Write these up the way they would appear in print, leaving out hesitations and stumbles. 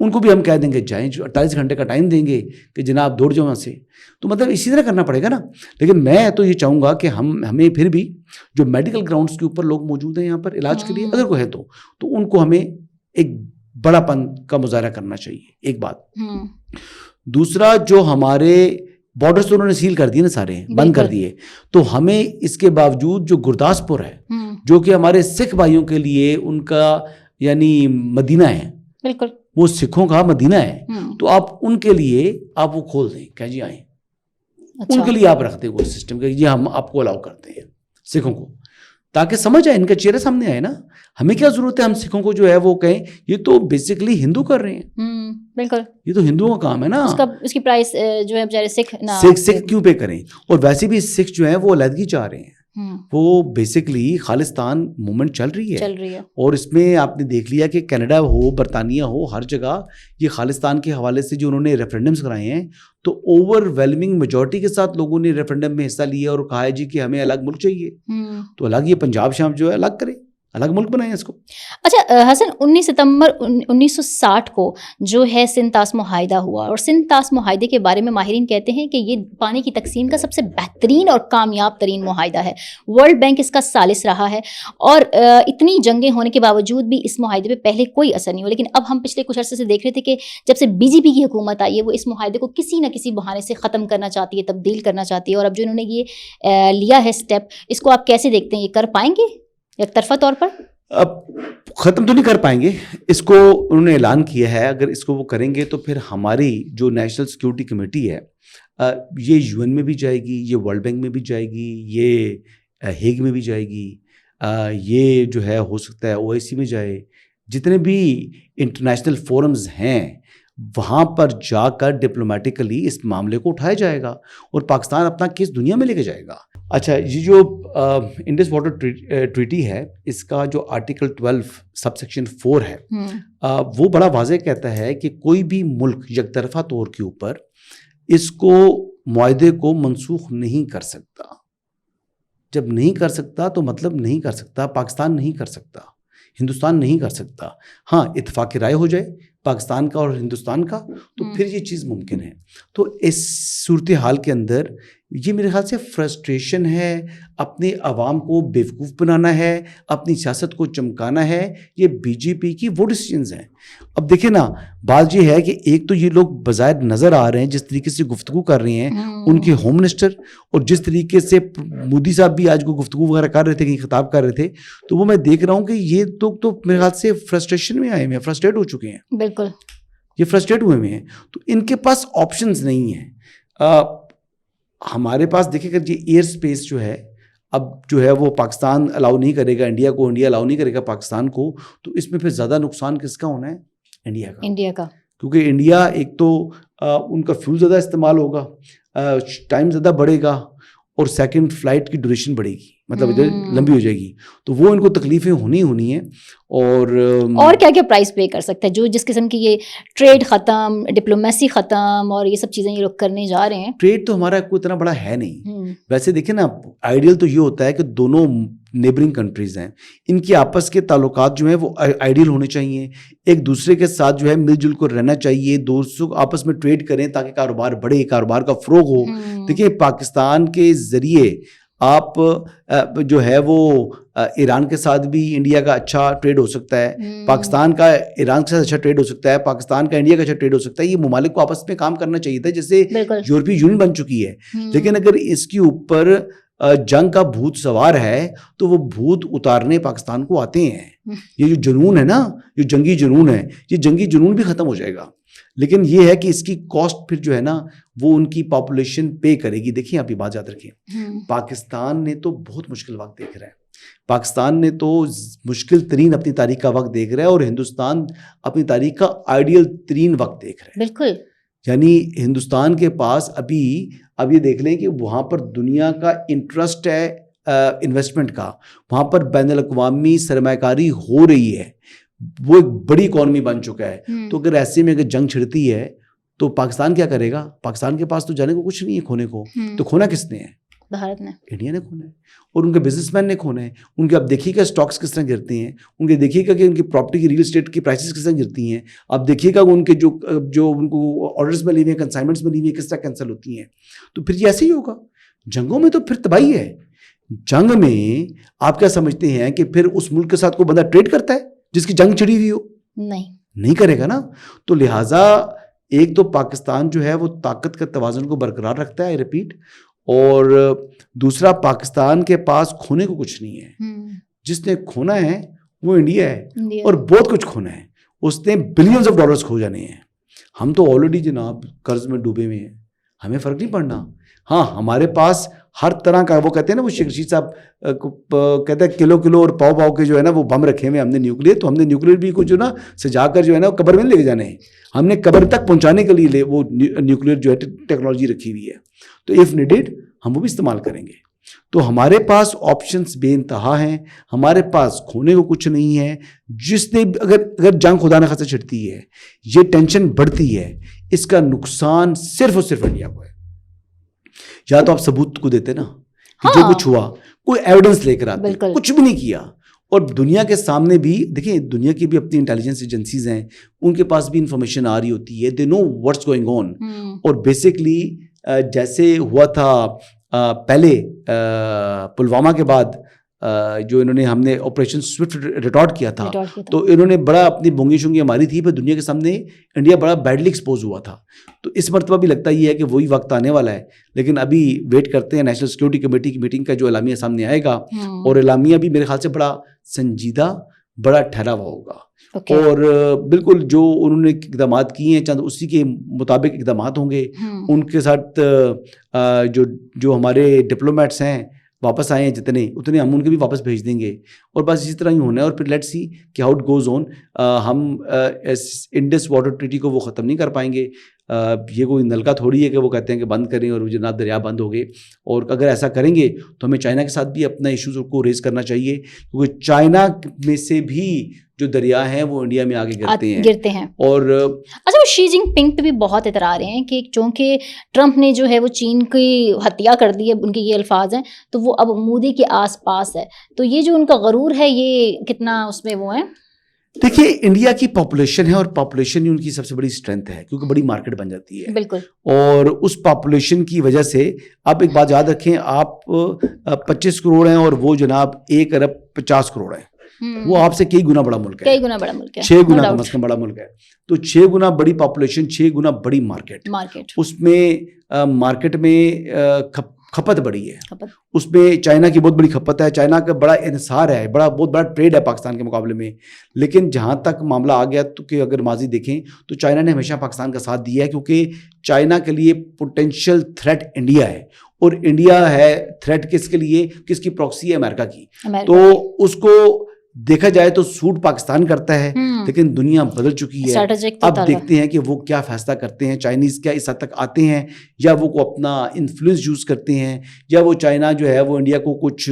ان کو بھی ہم کہہ دیں گے جائیں، جو 48 گھنٹے کا ٹائم دیں گے کہ جناب دوڑ جاؤ وہاں سے. تو مطلب اسی طرح کرنا پڑے گا نا. لیکن میں تو یہ چاہوں گا کہ ہمیں پھر بھی جو میڈیکل گراؤنڈس کے اوپر لوگ موجود ہیں یہاں پر علاج کے لیے، اگر کوئی ہے تو ان کو ہمیں ایک بڑا پن کا مظاہرہ کرنا چاہیے. ایک بات. دوسرا، جو ہمارے بارڈرز تو انہوں نے سیل کر دیے نا، سارے بند کر دیے، تو ہمیں اس کے باوجود جو گرداسپور ہے جو کہ ہمارے سکھ بھائیوں کے لیے ان کا یعنی مدینہ ہے، بالکل وہ سکھوں کا مدینہ ہے، تو آپ ان کے لیے آپ وہ کھول دیں کہ جی آئیں. ان کے لیے آپ رکھ دیں کوئی سسٹم کہ یہ ہم آپ کو الاؤ کرتے ہیں سکھوں کو، تاکہ سمجھ آئے، ان کا چہرہ سامنے آئے نا. ہمیں کیا ضرورت ہے ہم سکھوں کو جو ہے وہ کہیں یہ تو بیسیکلی ہندو کر رہے ہیں. بالکل، یہ تو ہندوؤں کا کام ہے نا. اس کی پرائس جو ہے بیچارے سکھ کیوں پے کریں؟ اور ویسے بھی سکھ جو ہیں وہ علیحدگی چاہ رہے ہیں. وہ بیسیکلی خالصتان موومنٹ چل رہی ہے اور اس میں آپ نے دیکھ لیا کہ کینیڈا ہو، برطانیہ ہو، ہر جگہ یہ خالصتان کے حوالے سے جو انہوں نے ریفرینڈمز کرائے ہیں، تو اوور ویلمنگ میجورٹی کے ساتھ لوگوں نے ریفرینڈم میں حصہ لیا اور کہا ہے جی کہ ہمیں الگ ملک چاہیے. تو الگ یہ پنجاب شام جو ہے الگ کرے، الگ ملک بنائیں اس کو. اچھا حسن، 19 ستمبر 1960 کو جو ہے سندھ طاس معاہدہ ہوا، اور سندھ طاس معاہدے کے بارے میں ماہرین کہتے ہیں کہ یہ پانی کی تقسیم کا سب سے بہترین اور کامیاب ترین معاہدہ ہے. ورلڈ بینک اس کا ثالث رہا ہے، اور اتنی جنگیں ہونے کے باوجود بھی اس معاہدے پہ پہلے کوئی اثر نہیں ہوا. لیکن اب ہم پچھلے کچھ عرصے سے دیکھ رہے تھے کہ جب سے بی جے پی کی حکومت آئی ہے وہ اس معاہدے کو کسی نہ کسی بہانے سے ختم کرنا چاہتی ہے، تبدیل کرنا چاہتی ہے. اور اب جو انہوں نے یہ لیا ہے اسٹیپ، اس کو آپ کیسے دیکھتے ہیں؟ یہ کر پائیں گے یک طرفہ طور پر؟ اب ختم تو نہیں کر پائیں گے، اس کو انہوں نے اعلان کیا ہے. اگر اس کو وہ کریں گے تو پھر ہماری جو نیشنل سیکیورٹی کمیٹی ہے یہ یو این میں بھی جائے گی، یہ ورلڈ بینک میں بھی جائے گی، یہ ہیگ میں بھی جائے گی، یہ جو ہے ہو سکتا ہے او آئی سی میں جائے. جتنے بھی انٹرنیشنل فورمز ہیں وہاں پر جا کر ڈپلومیٹیکلی اس معاملے کو اٹھایا جائے گا اور پاکستان اپنا کیس دنیا میں لے کے جائے گا. اچھا، یہ جو انڈس واٹر ٹریٹی ہے، اس کا جو آرٹیکل 12 سب سیکشن 4 ہے، وہ بڑا واضح کہتا ہے کہ کوئی بھی ملک یک طرفہ طور کے اوپر اس کو معاہدے کو منسوخ نہیں کر سکتا. جب نہیں کر سکتا تو مطلب نہیں کر سکتا. پاکستان نہیں کر سکتا، ہندوستان نہیں کر سکتا. ہاں، اتفاق رائے ہو جائے پاکستان کا اور ہندوستان کا تو پھر یہ چیز ممکن ہے. تو اس صورتحال کے اندر یہ میرے خیال سے فرسٹریشن ہے، اپنے عوام کو بیوقوف بنانا ہے، اپنی سیاست کو چمکانا ہے. یہ بی جے پی کی وہ ڈیسیجنز ہیں. اب دیکھیں نا، بات یہ ہے کہ ایک تو یہ لوگ بظاہر نظر آ رہے ہیں جس طریقے سے گفتگو کر رہے ہیں ان کے ہوم منسٹر، اور جس طریقے سے مودی صاحب بھی آج کو گفتگو وغیرہ کر رہے تھے، کہیں خطاب کر رہے تھے، تو وہ میں دیکھ رہا ہوں کہ یہ لوگ تو میرے خیال سے فرسٹریشن میں آئے ہوئے ہیں، فرسٹریٹ ہو چکے ہیں. بالکل، یہ فرسٹریٹ ہوئے ہوئے ہیں. تو ان کے پاس آپشنز نہیں ہیں. ہمارے پاس دیکھیں کہ یہ ایئر سپیس جو ہے اب جو ہے وہ پاکستان الاؤ نہیں کرے گا انڈیا کو، انڈیا الاؤ نہیں کرے گا پاکستان کو. تو اس میں پھر زیادہ نقصان کس کا ہونا ہے؟ انڈیا کا. کیونکہ انڈیا ایک تو ان کا فیول زیادہ استعمال ہوگا، ٹائم زیادہ بڑھے گا، اور سیکنڈ فلائٹ کی ڈیوریشن بڑھے گی، مطلب ادھر لمبی ہو جائے گی. تو وہ ان کو تکلیفیں ہونی ہیں. اور کیا کیا پرائز پے کر سکتا ہے جو جس قسم کی یہ ٹریڈ ختم، ڈپلومیسی ختم اور یہ سب چیزیں یہ لوگ کرنے جا رہے ہیں. ٹریڈ تو ہمارا کوئی اتنا بڑا ہے نہیں. ویسے دیکھیں نا، آئیڈیل تو یہ ہوتا ہے کہ دونوں نیبرنگ کنٹریز ہیں، ان کے آپس کے تعلقات جو ہیں وہ آئیڈیل ہونے چاہیے، ایک دوسرے کے ساتھ جو ہے مل جل کر رہنا چاہیے، دوستوں آپس میں ٹریڈ کریں تاکہ کاروبار بڑھے، کاروبار کا فروغ ہو. دیکھیں، پاکستان کے ذریعے آپ جو ہے وہ ایران کے ساتھ بھی انڈیا کا اچھا ٹریڈ ہو سکتا ہے، پاکستان کا ایران کے ساتھ اچھا ٹریڈ ہو سکتا ہے، پاکستان کا انڈیا کا اچھا ٹریڈ ہو سکتا ہے. یہ ممالک کو آپس میں کام کرنا چاہیے تھا جیسے یورپی یونین بن چکی ہے. لیکن اگر اس کے اوپر جنگ کا بھوت سوار ہے تو وہ بھوت اتارنے پاکستان کو آتے ہیں. یہ جو جنون ہے نا، یہ جنگی جنون ہے، یہ جنگی جنون بھی ختم ہو جائے گا. لیکن یہ ہے کہ اس کی کاسٹ پھر جو ہے نا وہ ان کی پاپولیشن پے کرے گی. دیکھیں آپ یہ بات یاد رکھیں، پاکستان نے تو بہت مشکل وقت دیکھ رہا ہے، پاکستان نے تو مشکل ترین اپنی تاریخ کا وقت دیکھ رہا ہے، اور ہندوستان اپنی تاریخ کا آئیڈیل ترین وقت دیکھ رہا ہے. بالکل، یعنی ہندوستان کے پاس اب یہ دیکھ لیں کہ وہاں پر دنیا کا انٹرسٹ ہے انویسٹمنٹ کا، وہاں پر بین الاقوامی سرمایہ کاری ہو رہی ہے، وہ ایک بڑی اکانومی بن چکا ہے. تو اگر ایسے میں اگر جنگ چھڑتی ہے تو پاکستان کیا کرے گا؟ پاکستان کے پاس تو جانے کو کچھ نہیں ہے کھونے کو. تو کھونا کس نے ہے؟ بھارت نے، انڈیا نے کھونا ہے اور ان کے بزنس مین نے کھونا ہے. ان کے آپ دیکھیے گا اسٹاکس کس طرح گرتے ہیں, ان کے دیکھیے گا کہ ان کی پراپرٹی کی ریل اسٹیٹ کی پرائسز کس طرح گرتی ہیں, آپ دیکھیے گا ان کے جو ان کو آرڈرز میں لی ہوئے ہیں, کنسائنمنٹس میں لی ہوئی ہیں, کس طرح کینسل ہوتی ہیں. تو پھر یہ ایسے ہی ہوگا. جنگوں میں تو پھر تباہی ہے. جنگ میں آپ کیا سمجھتے ہیں کہ پھر اس ملک کے ساتھ کوئی بندہ ٹریڈ کرتا ہے جس کی جنگ چڑھی ہوئی ہو؟ نہیں کرے گا نا. تو لہٰذا ایک تو پاکستان جو ہے وہ طاقت کا توازن کو برقرار رکھتا ہے, ریپیٹ, اور دوسرا پاکستان کے پاس کھونے کو کچھ نہیں ہے. جس نے کھونا ہے وہ انڈیا ہے اور بہت کچھ کھونا ہے. اس نے بلینز آف ڈالرز کھو جانے ہیں. ہم تو آلریڈی جناب قرض میں ڈوبے ہوئے ہیں, ہمیں فرق نہیں پڑنا. ہاں ہمارے پاس ہر طرح کا, وہ کہتے ہیں نا, وہ شیخ رشید صاحب کہتے ہیں کلو اور پاؤ کے جو ہے نا وہ بم رکھے ہوئے ہم نے نیوکلیر, تو ہم نے نیوکلیر بھی کچھ جو نا سجا کر جو ہے نا وہ قبر میں لے کے جانے ہیں. ہم نے قبر تک پہنچانے کے لیے وہ نیوکلیر جو ہے ٹیکنالوجی رکھی ہوئی ہے. تو اف نیڈیڈ ہم وہ بھی استعمال کریں گے. تو ہمارے پاس آپشنس بے انتہا ہیں, ہمارے پاس کھونے کو کچھ نہیں ہے. جس نے اگر جنگ خدا نخواستہ چھڑتی ہے, یہ ٹینشن بڑھتی ہے, اس کا نقصان صرف اور صرف انڈیا کو ہے. یا تو آپ ثبوت کو دیتے نا کہ جو کچھ ہوا, کوئی ایویڈنس لے کر آتے, کچھ بھی نہیں کیا. اور دنیا کے سامنے بھی دیکھیں, دنیا کی بھی اپنی انٹیلیجنس ایجنسیز ہیں, ان کے پاس بھی انفارمیشن آ رہی ہوتی ہے, دے نو واٹس گوئنگ آن. اور بیسکلی جیسے ہوا تھا پہلے پلوامہ کے بعد جو انہوں نے, ہم نے آپریشن سوئفٹ ریٹارڈ کیا تھا, تو انہوں نے بڑا اپنی بونگی شونگی ماری تھی, پھر دنیا کے سامنے انڈیا بڑا بیڈلی ایکسپوز ہوا تھا. تو اس مرتبہ بھی لگتا یہ ہے کہ وہی وقت آنے والا ہے, لیکن ابھی ویٹ کرتے ہیں نیشنل سیکورٹی کمیٹی کی میٹنگ کا جو اعلامیہ سامنے آئے گا. اور اعلامیہ بھی میرے خیال سے بڑا سنجیدہ, بڑا ٹھہرا ہوا ہوگا. اور بالکل جو انہوں نے اقدامات کیے ہیں چند اسی کے مطابق اقدامات ہوں گے. ان کے ساتھ جو ہمارے ڈپلومیٹس ہیں واپس آئے ہیں اتنے ہم ان کے بھی واپس بھیج دیں گے. اور بس اسی طرح ہی ہونا ہے. اور پھر لیٹ سی کہ ہاؤ اٹ گوز آن. ہم انڈس واٹر ٹریٹی کو وہ ختم نہیں کر پائیں گے. یہ کوئی نلکا تھوڑی ہے کہ وہ کہتے ہیں کہ بند کریں اور جناب دریا بند ہو گئے. اور اگر ایسا کریں گے تو ہمیں چائنا کے ساتھ بھی اپنا ایشوز کو ریز کرنا چاہیے, کیونکہ چائنا میں سے بھی جو دریا ہیں وہ انڈیا میں آگے گرتے ہیں. اور اچھا, وہ شی جن پنگ پہ بھی بہت اعتراض ہیں کہ چونکہ ٹرمپ نے جو ہے وہ چین کی ہتیا کر دی ہے, ان کے یہ الفاظ ہیں, تو وہ اب مودی کے آس پاس ہے. تو یہ جو ان کا غرور ہے یہ کتنا اس میں وہ ہے؟ دیکھیے, انڈیا کی پاپولیشن ہے اور پاپولیشن ہی ان کی سب سے بڑی اسٹرینتھ ہے, کیونکہ بڑی مارکیٹ بن جاتی ہے. بالکل. اور اس پاپولیشن کی وجہ سے آپ ایک بات یاد رکھیں, آپ 25 کروڑ ہیں اور وہ جناب 1 ارب 50 کروڑ ہیں. وہ آپ سے کئی گنا بڑا ملک ہے, 6 گنا کم از کم بڑا ملک ہے. تو 6 گنا بڑی پاپولیشن, 6 گنا بڑی مارکیٹ. اس میں مارکیٹ میں کھپت بڑی ہے. اس میں چائنا کی بہت بڑی کھپت ہے, چائنا کا بڑا انحصار ہے, بہت بڑا ٹریڈ ہے پاکستان کے مقابلے میں. لیکن جہاں تک معاملہ آ گیا تو کہ اگر ماضی دیکھیں تو چائنا نے ہمیشہ پاکستان کا ساتھ دیا ہے, کیونکہ چائنا کے لیے پوٹینشیل تھریٹ انڈیا ہے, اور انڈیا ہے تھریٹ کس کے لیے, کس کی پراکسی ہے, امریکہ کی. تو اس کو دیکھا جائے تو سوٹ پاکستان کرتا ہے, لیکن دنیا بدل چکی ہے. اب دیکھتے ہیں کہ وہ کیا فیصلہ کرتے ہیں. چائنیز کیا اس حد تک آتے ہیں, یا وہ کو اپنا انفلوئنس یوز کرتے ہیں, یا وہ چائنا جو ہے وہ انڈیا کو کچھ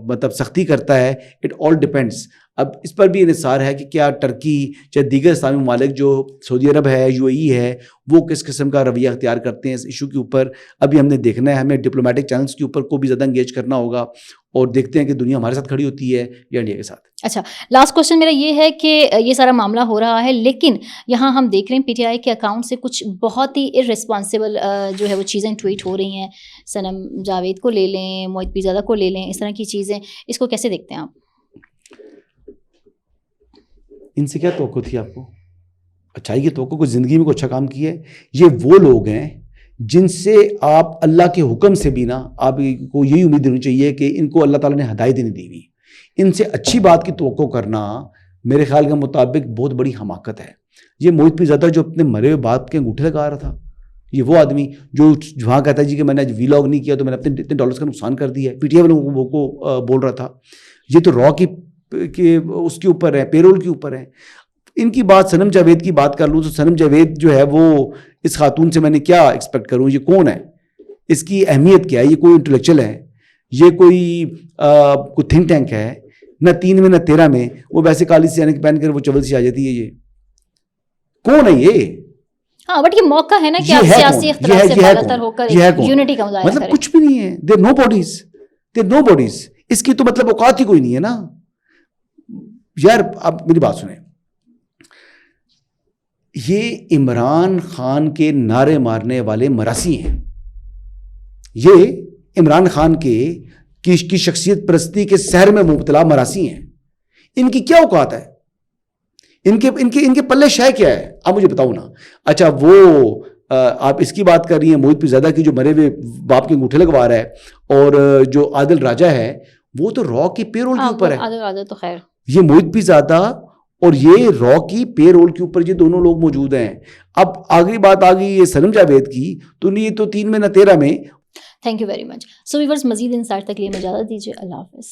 مطلب سختی کرتا ہے. It all depends. اب اس پر بھی انحصار ہے کہ کیا ٹرکی چاہے دیگر اسلامی ممالک جو سعودی عرب ہے, UAE ہے, وہ کس قسم کا رویہ اختیار کرتے ہیں اس ایشو کے اوپر. ابھی ہم نے دیکھنا ہے, ہمیں ڈپلومیٹک چینلز کے اوپر کو بھی زیادہ انگیج کرنا ہوگا, اور دیکھتے ہیں کہ دنیا ہمارے ساتھ کھڑی ہوتی ہے یا انڈیا کے ساتھ. اچھا, لاسٹ کوشچن میرا یہ ہے کہ یہ سارا معاملہ ہو رہا ہے, لیکن یہاں ہم دیکھ رہے ہیں PTI کے اکاؤنٹ سے کچھ بہت ہی ارسپانسیبل جو ہے وہ چیزیں ٹویٹ ہو رہی ہیں. صنم جاوید کو لے لیں, موہت پیرزادہ کو لے لیں, اس طرح کی چیزیں, اس کو کیسے دیکھتے ہیں آپ؟ ان سے کیا توقع تھی آپ کو؟ اچھائی کی توقع, کوئی زندگی میں کوئی اچھا کام کیا ہے؟ یہ وہ لوگ ہیں جن سے آپ اللہ کے حکم سے بھی نا, آپ کو یہی امید ہونی چاہیے کہ ان کو اللہ تعالیٰ نے ہدایت نہیں دی ہوئی. ان سے اچھی بات کی توقع کرنا میرے خیال کے مطابق بہت بڑی حماقت ہے. یہ موہت پیرزادہ جو اپنے مرے ہوئے باپ کے انگوٹھے لگا رہا تھا, یہ وہ آدمی جو وہاں کہتا ہے جی کہ میں نے آج ویلاگ نہیں کیا تو میں نے اپنے اتنے $, کا نقصان کر دیا ہے. PTI والوں کو بول رہا تھا. یہ تو را کی اس کے اوپر ہے, پیرول کے اوپر ہے. ان کی بات, صنم جاوید کی بات کر لوں تو صنم جاوید جو ہے وہ اس خاتون سے میں نے کیا ایکسپیکٹ کروں؟ یہ کون ہے, اس کی اہمیت کیا ہے, یہ کوئی انٹلیکچوئل ہے, یہ کوئی تھنک ٹینک ہے؟ نہ 3 میں نہ 13 میں. وہ ویسے کالی سی اینک پہن کر وہ چول سی آ جاتی ہے. یہ کون ہے؟ ہاں بٹ یہ موقع ہے نا کہ یہ آپ ہے سیاسی کون؟ اختلاف سے یہ ہے بالاتر کون؟ ہو کر یہ ہے کون؟ یونٹی کا مظاہرہ مطلب کریں. کچھ بھی نہیں ہے. دیر نو باڈیز. اس کی تو مطلب اوقات ہی کوئی نہیں ہے نا یار. آپ میری بات سنیں, یہ عمران خان کے نعرے مارنے والے مراسی ہیں. یہ عمران خان کی شخصیت پرستی کے سحر میں مبتلا مراسی ہیں. ان کی کیا اوقات ہے؟ ان کے پلے شے کیا ہے؟ آپ مجھے بتاؤ نا. اچھا وہ آپ اس کی بات کر رہی ہیں موہت پیرزادہ کی جو مرے ہوئے باپ کے انگوٹھے لگوا رہا ہے, اور جو عادل راجہ ہے وہ تو را کی پے رول کے اوپر ہے. عادل تو خیر یہ موہت پیرزادہ اور یہ را کی پے رول کے اوپر یہ دونوں لوگ موجود ہیں. اب آخری بات آ گئی یہ صنم جاوید کی, تو یہ تو 3 میں نہ 13 میں. Thank you very much. So viewers مزید انسائٹ تک لیے میں اجازت دیجیے. اللہ حافظ.